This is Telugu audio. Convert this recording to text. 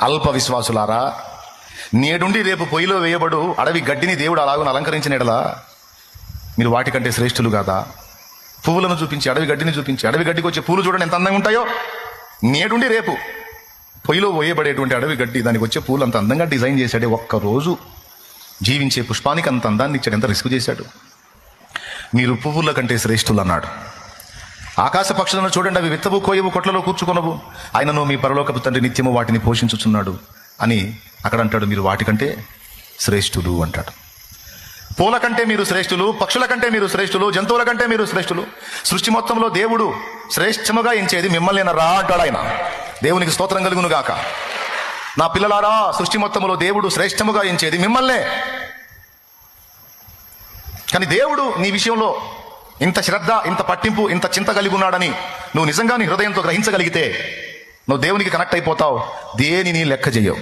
అల్ప విశ్వాసులారా, నేడుండి రేపు పొయ్యిలో వేయబడు అడవి గడ్డిని దేవుడు అలాగను అలంకరించిన ఎడలా మీరు వాటికంటే శ్రేష్ఠులు కాదా? పువ్వులను చూపించి, అడవి గడ్డిని చూపించి, అడవి గడ్డికి వచ్చే పూలు చూడండి ఎంత అందంగా ఉంటాయో. నేడుండి రేపు పొయ్యిలో వేయబడేటువంటి అడవి గడ్డి, దానికి వచ్చే పూలు అంత అందంగా డిజైన్ చేశాడే. ఒక్కరోజు జీవించే పుష్పానికి అంత అందాన్ని ఇచ్చాడు, ఎంత రిస్క్ చేశాడు. మీరు పువ్వుల కంటే శ్రేష్ఠులు అన్నాడు. ఆకాశ పక్షులను చూడండి, అవి విత్తవు, కోయవు, కొట్లలో కూర్చుకొనవు, ఆయనను మీ పరలోకపు తండ్రి నిత్యము వాటిని పోషించుచున్నాడు అని అక్కడ అంటాడు. మీరు వాటికంటే శ్రేష్ఠులు అంటాడు. పూల కంటే మీరు శ్రేష్ఠులు, పక్షుల కంటే మీరు శ్రేష్ఠులు, జంతువుల కంటే మీరు శ్రేష్ఠులు. సృష్టి మొత్తంలో దేవుడు శ్రేష్టముగా ఎంచేది మిమ్మల్ని రా అంటాడు ఆయన. దేవునికి స్తోత్రం కలుగును గాక. నా పిల్లలారా, సృష్టి మొత్తంలో దేవుడు శ్రేష్టముగా ఎంచేది మిమ్మల్నే. కానీ దేవుడు నీ విషయంలో ఇంత శ్రద్ధ, ఇంత పట్టింపు, ఇంత చింత కలిగి ఉన్నాడని నువ్వు నిజంగా నీ హృదయంతో గ్రహించగలిగితే నువ్వు దేవునికి కనెక్ట్ అయిపోతావు. దేనిని లెక్క చెయ్యవు.